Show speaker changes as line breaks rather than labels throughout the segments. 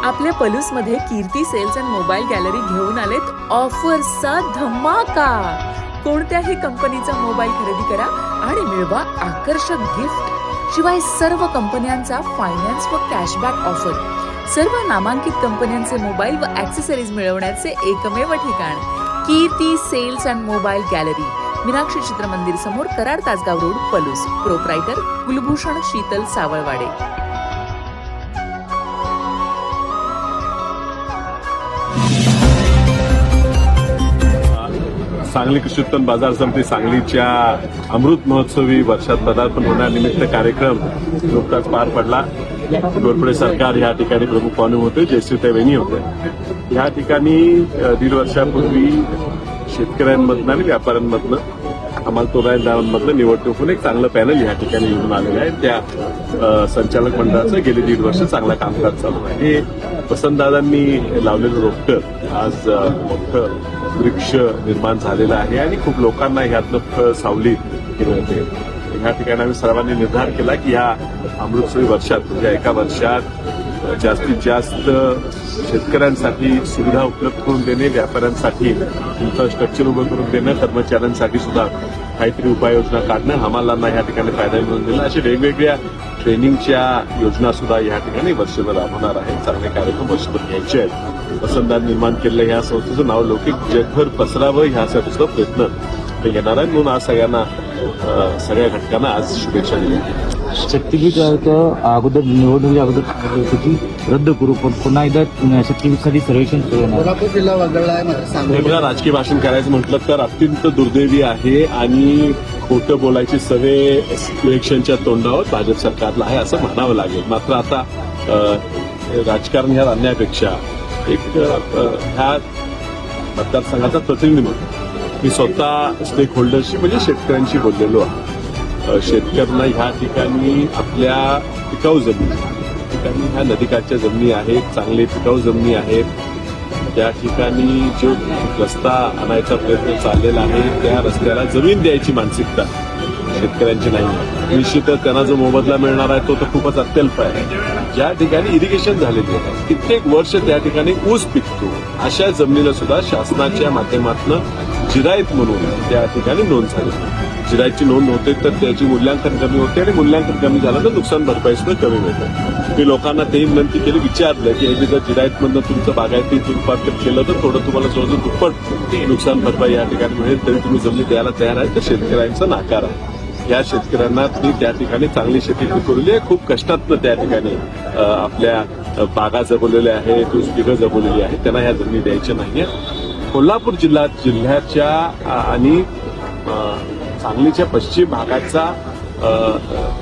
आपल्या पलूसमध्ये कीर्ती sales and mobile gallery घेऊन आलेत ऑफर्सचा धमाका. कोणत्याही कंपनीचा मोबाईल खरेदी करा आणि मिळवा आकर्षक गिफ्ट. शिवाय सर्व कंपन्यांचा फायनान्स व कॅशबॅक ऑफर. सर्व नामांकित कंपन्यांचे मोबाईल व ॲक्सेसरीज मिळवण्याचे एकमेव ठिकाण Kirti sales and mobile gallery, Meenakshi Chitramandir समोर, कराड तासगाव रोड, पलूस. प्रोप्रायटर कुलभूषण शीतल सावळवाडे.
सांगली कृषी उत्पन्न बाजार समिती सांगलीच्या अमृत महोत्सवी वर्षात पदार्पण होण्यानिमित्त कार्यक्रम नुकताच पार पडला. घोरपडे सरकार ह्या ठिकाणी प्रमुख पाहुणे होते, जयश्रीताई वेणी होते. ह्या ठिकाणी 1.5 वर्षापूर्वी शेतकऱ्यांमधनं आणि व्यापाऱ्यांमधनं, अंमलदारांमधलं निवडणूक एक चांगलं पॅनल या ठिकाणी निवडून आलेलं आहे. त्या संचालक मंडळाचं गेली 1.5 वर्ष चांगलं कामकाज चालू आहे. हे वसंतदादांनी लावलेलं रोपटं आज मोठं वृक्ष निर्माण झालेलं आहे आणि खूप लोकांना ह्यातलं फळ सावली मिळते. ह्या ठिकाणी आम्ही सर्वांनी निर्धार केला की या अमृतसरी वर्षात म्हणजे एका वर्षात जास्तीत जास्त शेतकऱ्यांसाठी सुविधा उपलब्ध करून देणे, व्यापाऱ्यांसाठी इन्फ्रास्ट्रक्चर उभं करून देणं, कर्मचाऱ्यांसाठी सुद्धा काहीतरी उपाययोजना काढणं, हमालांना ह्या ठिकाणी फायदा मिळवून देणं, अशा वेगवेगळ्या ट्रेनिंगच्या योजना सुद्धा या ठिकाणी वर्षभर राबवणार आहेत. चांगले कार्यक्रम वर्षभर घ्यायचे आहेत. वसंतदादा निर्माण केलेल्या या संस्थेचं नाव लौकिक जगभर पसरावं ह्यासाठी सुद्धा प्रयत्न घेणार आहे. म्हणून आज सगळ्या घटकांना आज शुभेच्छा दिल्या.
शक्तीपीठ अगोदर निवडणुकीच्या अगोदर त्याची रद्द करू, पण पुन्हा एकदा शक्तीपीठसाठी सर्वेक्षण
कोल्हापूर जिल्हा वगळला आहे.
मला राजकीय भाषण करायचं म्हटलं तर अत्यंत दुर्दैवी आहे आणि खोटं बोलायची सवय इलेक्शनच्या तोंडावर भाजप सरकारला आहे असं म्हणावं लागेल. मात्र आता राजकारण ह्या आणण्यापेक्षा एक ह्या मतदारसंघाचा प्रतिनिधी म्हणून मी स्वतः स्टेक होल्डरशी म्हणजे शेतकऱ्यांशी बोललेलो आहे. शेतकऱ्यांना ह्या ठिकाणी आपल्या टिकाऊ जमिनी, ठिकाणी ह्या नदीकाठच्या जमिनी आहेत, चांगले टिकाऊ जमिनी आहेत. त्या ठिकाणी जो रस्ता आणायचा प्रयत्न चाललेला आहे त्या रस्त्याला जमीन द्यायची मानसिकता शेतकऱ्यांची नाही. निश्चितच त्यांना जो मोबदला मिळणार आहे तो तर खूपच अत्यल्प आहे. ज्या ठिकाणी इरिगेशन झालेले आहे, कित्येक वर्ष त्या ठिकाणी ऊस पिकतो, अशा जमिनीला सुद्धा शासनाच्या माध्यमातून जिरायत म्हणून त्या ठिकाणी नोंद झाली. जिरायतची नोंद होते तर त्याची मूल्यांकन कमी होते आणि मूल्यांकन कमी झालं तर नुकसान भरपाई सुद्धा कमी मिळते. मी लोकांना तेही विनंती केली, विचारलं की हे जर जिरायतमधनं तुमचं बागायती रूपांतर केलं तर थोडं तुम्हाला जवळजवळ दुप्पट नुकसान भरपाई या ठिकाणी मिळेल, तरी तुम्ही जमिनी द्यायला तयार आहे तर शेतकऱ्यांचा नाकार आहे. या शेतकऱ्यांना तुम्ही त्या ठिकाणी चांगली शेती पिकवलेली आहे, खूप कष्टातनं त्या ठिकाणी आपल्या बागा जगवलेल्या आहेत, ऊस पिकं जगवलेली आहेत, त्यांना ह्या जमिनी द्यायच्या नाहीये. कोल्हापूर जिल्ह्याच्या आणि सांगलीच्या पश्चिम भागाचा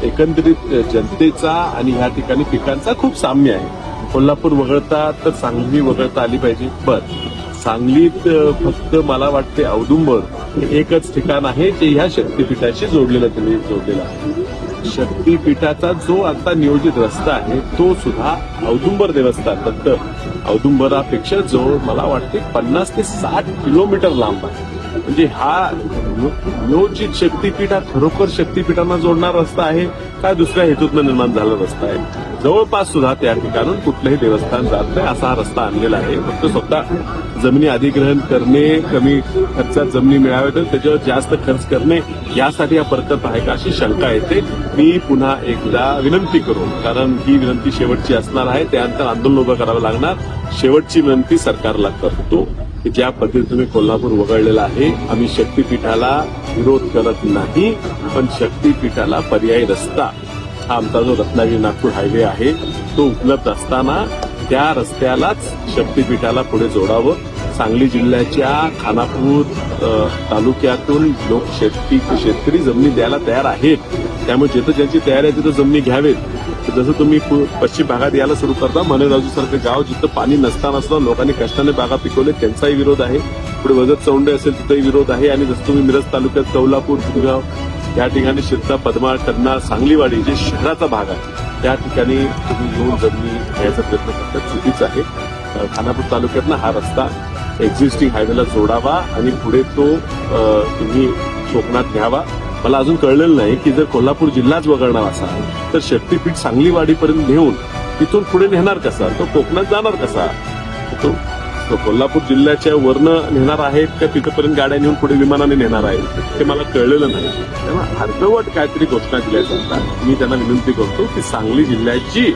एकंदरीत जनतेचा आणि ह्या ठिकाणी पिकांचा खूप साम्य आहे. कोल्हापूर वगळता तर सांगली वगळता आली पाहिजे. सांगलीत फक्त मला वाटते औदुंबर एकच ठिकाण आहे जे ह्या शक्तीपीठाशी जोडलेलं आहे. शक्तीपीठाचा जो आता नियोजित रस्ता आहे तो सुद्धा औदुंबर देवस्थान फक्त औदुंबरापेक्षा जवळ मला वाटते 50 ते 60 किलोमीटर लांब आहे. म्हणजे हा नियोजित शक्तीपीठ हा खरोखर शक्तीपीठांना जोडणारा रस्ता आहे का दुसऱ्या हेतूतनं निर्माण झालेला रस्ता आहे. जवळपास सुद्धा त्या ठिकाणून कुठलंही देवस्थान जात नाही असा हा रस्ता आणलेला आहे. फक्त स्वतः जमिनी अधिग्रहण करणे, कमी खर्चात जमिनी मिळाव्या तर त्याच्यावर जास्त खर्च करणे यासाठी हा प्रकल्प आहे का अशी शंका येते. मी पुन्हा एकदा विनंती करू, कारण ही विनंती शेवटची असणार आहे, त्यानंतर आंदोलन उभं करावं लागणार. शेवटची विनंती सरकारला करतो की ज्या पद्धतीने तुम्ही कोल्हापूर वगळलेला आहे, आम्ही शक्तीपीठाला विरोध करत नाही, पण शक्तीपीठाला पर्यायी रस्ता हा आमचा जो रत्नागिरी नागपूर हायवे आहे तो उपलब्ध असताना त्या रस्त्यालाच शक्तीपीठाला पुढे जोडावं. सांगली जिल्ह्याच्या खानापूर तालुक्यातून लोक शेतकरी जमिनी द्यायला तयार आहेत. त्यामुळे जिथं ज्यांची तयारी आहे तिथं जमिनी घ्यावेत. जसं तुम्ही पश्चिम भागात यायला सुरू करता, मनेराजूसारखं गाव जिथं पाणी नसताना सुद्धा लोकांनी कष्टाने बागा पिकवले त्यांचाही विरोध आहे. पुढे वजत चौंडे असेल तिथंही विरोध आहे. आणि जसं तुम्ही मिरज तालुक्यात कौलापूर, गुरगाव या ठिकाणी शिरता, पद्माळ, कन्ना, सांगलीवाडी जे शहराचा भाग आहे त्या ठिकाणी तुम्ही येऊन जमिनी घ्यायचा प्रयत्न करतात, चुकीचं आहे. खानापूर तालुक्यातनं हा रस्ता एक्झिस्टिंग हायवेला जोडावा आणि पुढे तो तुम्ही कोकणात घ्यावा. मला अजून कळलेलं नाही की जर कोल्हापूर जिल्हाच वगळणार असा तर शक्तीपीठ सांगलीवाडीपर्यंत नेऊन तिथून पुढे नेणार कसा, तो कोकणात जाणार कसा, तो कोल्हापूर जिल्ह्याच्या वरनं नेणार आहेत का तिथपर्यंत गाड्या नेऊन पुढे विमानाने नेणार आहेत हे मला कळलेलं नाही. तेव्हा अर्धवट काहीतरी घोषणा केल्या जातात. मी त्यांना विनंती करतो की सांगली जिल्ह्याची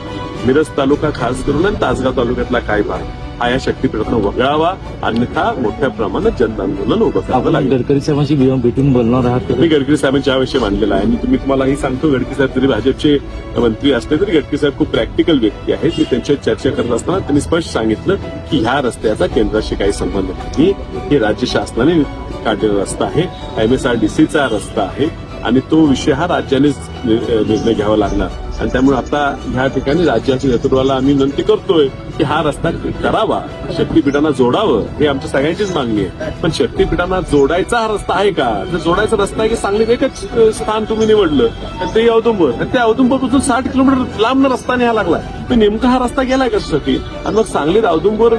मिरज तालुका खास करून आणि तासगाव तालुक्यातला काय भाग हा या शक्तीपीठातून वगळावा, अन्यथा मोठ्या प्रमाणात जनआंदोलन उभं करावं
आपण
लागेल.
गडकरी साहेबांशी भेटून बोलणार आहात
मी गडकरी साहेबांच्या विषयी मांडलेला आहे आणि तुम्ही तुम्हालाही सांगतो, गडकरी साहेब जरी भाजपचे मंत्री असले तरी गडकरी साहेब खूप प्रॅक्टिकल व्यक्ती आहेत. मी त्यांच्यात चर्चा करत असताना त्यांनी स्पष्ट सांगितलं की ह्या रस्त्याचा केंद्राशी काही संबंध नाही. हे राज्य शासनाने काढलेला रस्ता आहे, MSRDCचा रस्ता आहे आणि तो विषय हा राज्यानेच निर्णय घ्यावा लागणार. आणि त्यामुळे आता ह्या ठिकाणी राज्याच्या नेतृत्वाला आम्ही विनंती करतोय की हा रस्ता करावा, शक्तीपीठांना जोडावं, हे आमच्या सगळ्यांचीच मागणी आहे. पण शक्तीपीठांना जोडायचा हा रस्ता आहे का? जर जोडायचा रस्ता आहे की सांगलीत एकच स्थान तुम्ही निवडलं आणि ते औदुंबर, आणि त्या औदुंबरपासून 60 किलोमीटर लांब रस्ता न्यायला लागला, तर नेमका हा रस्ता गेलाय कशासाठी? आणि मग सांगलीत औदुंबर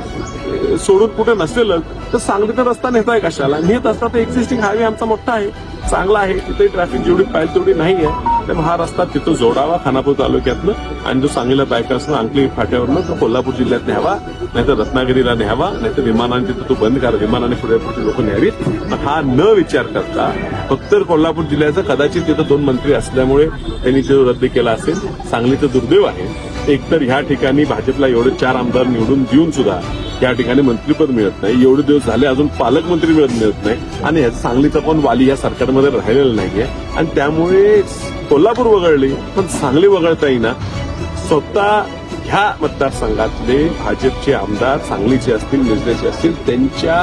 सोडून कुठे नसेल तर सांगलीचा रस्ता नेताय कशाला? नेत असता तर एक्झिस्टिंग हायवे आमचा मोठा आहे, चांगला आहे, तिथे ट्रॅफिक जेवढी पाहिजे तेवढी नाही आहे. त्यामुळे हा रस्ता तिथं जोडावा खानापूर तालुक्यातनं, आणि जो सांगलीला बायकासनं अंकली फाट्यावरनं तो कोल्हापूर जिल्ह्यात न्यावा, नाहीतर रत्नागिरीला न्यावा, नाहीतर विमानाने तिथं तो बंद करा, विमानाने पुढे लोक न्यावीत. हा न विचार करता फक्त कोल्हापूर जिल्ह्याचा कदाचित तिथं 2 मंत्री असल्यामुळे त्यांनी तो रद्द केला असेल. सांगलीचं दुर्दैव आहे. एकतर ह्या ठिकाणी भाजपला एवढे 4 आमदार निवडून देऊन सुद्धा या ठिकाणी मंत्रीपद मिळत नाही, एवढे दिवस झाले अजून पालकमंत्री मिळत नाही, आणि ह्याचा सांगलीचा पण वाली या सरकारमध्ये राहिलेला नाहीये. आणि त्यामुळे कोल्हापूर वगळली पण सांगली वगळता येईना. स्वतः ह्या मतदारसंघातले भाजपचे आमदार सांगलीचे असतील, मिरजेचे असतील, त्यांच्या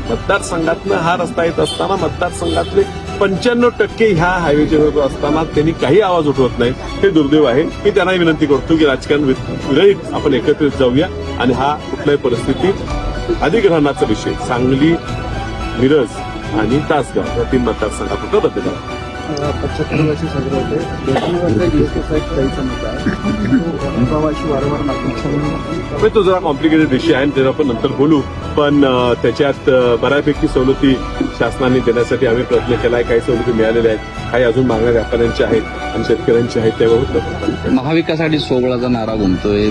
मतदारसंघातनं हा रस्ता येत असताना मतदारसंघातले 95% ह्या हायवेच्या असताना त्यांनी काही आवाज उठवत नाही. हे दुर्दैव आहे. मी त्यांना विनंती करतो की राजकारण विरहित आपण एकत्रित जाऊया आणि हा कुठल्याही परिस्थितीत अधिग्रहणाचा विषय सांगली, मिरज आणि तासगाव या 3 मतदारसंघात रद्द करा.
75 वर्ष साजरे होते. बेटीवरचा GSTचा एक काहीचा मुद्दा आहे, प्रवाशी वारंवार नागपूर.
तो जरा कॉम्प्लिकेटेड विषय आहे, त्याला आपण नंतर बोलू. पण त्याच्यात बऱ्यापैकी सवलती शासनाने देण्यासाठी आम्ही प्रयत्न केलाय. काही सवलती मिळालेल्या आहेत, काही अजून मागण्या व्यापाऱ्यांच्या आहेत आणि शेतकऱ्यांच्या आहेत, त्याबाबत
महाविकास आघाडी सोबळाचा नारा घुमतोय.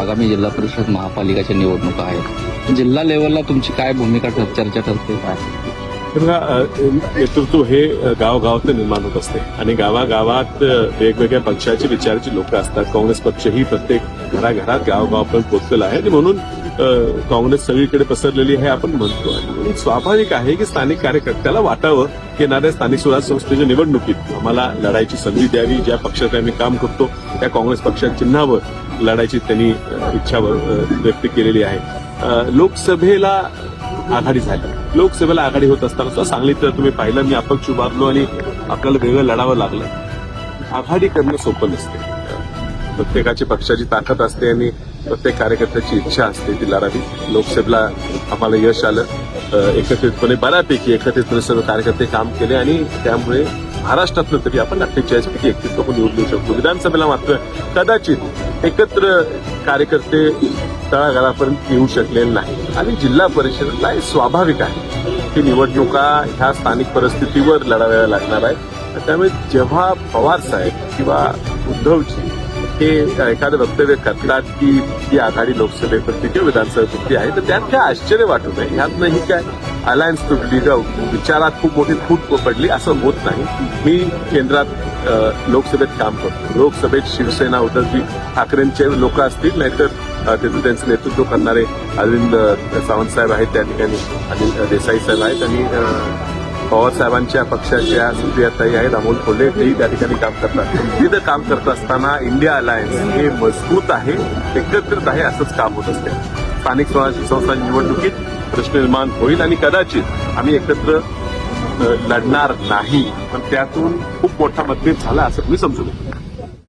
आगामी जिल्हा परिषद महापालिकाच्या निवडणुका आहेत. जिल्हा लेवलला तुमची काय भूमिका चर्चा ठरते काय?
बघा, नेतृत्व हे गावगावात निर्माण होत असते आणि गावागावात वेगवेगळ्या पक्षाचे विचाराची लोक असतात. काँग्रेस पक्षही प्रत्येक घराघरात गावगावापर्यंत पोहोचलेला आहे आणि म्हणून काँग्रेस सगळीकडे पसरलेली आहे आपण म्हणतो. आणि स्वाभाविक आहे की स्थानिक कार्यकर्त्याला वाटावं येणाऱ्या स्थानिक स्वराज्य संस्थेच्या निवडणुकीत आम्हाला लढायची संधी द्यावी. ज्या पक्षात आम्ही काम करतो त्या काँग्रेस पक्षाच्या चिन्हावर लढायची त्यांनी इच्छा व्यक्त केलेली आहे. लोकसभेला आघाडी झाली, लोकसभेला आघाडी होत असताना सुद्धा सांगलीत तुम्ही पाहिलं, मी अपक्ष उभारलो आणि आपल्याला वेगळं लढावं लागलं. आघाडी करणं सोपं नसते. प्रत्येकाची पक्षाची ताकद असते आणि प्रत्येक कार्यकर्त्याची इच्छा असते ती लढावी. लोकसभेला आम्हाला यश आलं. एकत्रितपणे बऱ्यापैकी एकत्रितपणे सर्व कार्यकर्ते काम केले आणि त्यामुळे महाराष्ट्रातलं तरी आपण 48 पैकी 31 लोक निवडू शकतो. विधानसभेला मात्र कदाचित एकत्र कार्यकर्ते तळागाळापर्यंत येऊ शकलेले नाही. आणि जिल्हा परिषदेला स्वाभाविक आहे की निवडणुका ह्या स्थानिक परिस्थितीवर लढाव्या लागणार आहे. त्यामुळे जेव्हा पवार साहेब किंवा उद्धवजी हे एखादं वक्तव्य करतात की ही आघाडी लोकसभेपुरती किंवा विधानसभेपुरती आहे, तर त्यात काय आश्चर्य वाटू नये. ह्यातनं ही काय अलायन्स तुटली का विचारात खूप मोठी फूट पडली असं होत नाही. मी केंद्रात लोकसभेत काम करतो. लोकसभेत शिवसेना उद्धवजी ठाकरेंचे लोक असतील, नाहीतर त्यांचं नेतृत्व करणारे अरविंद सावंत साहेब आहेत त्या ठिकाणी, अनिल देसाई साहेब आहेत आणि पवार साहेबांच्या पक्षाच्या सुप्रियाताई आहेत, अमोल कोल्हे, तेही त्या ठिकाणी काम करतात. तिथं काम करत असताना इंडिया अलायन्स हे मजबूत आहे, एकत्रित आहे, असंच काम होत असते. स्थानिक स्वराज्य संस्था निवडणुकीत प्रश्न निर्माण होईल आणि कदाचित आम्ही एकत्र लढणार नाही, पण त्यातून खूप मोठा मतभेद झाला असं तुम्ही समजू नये.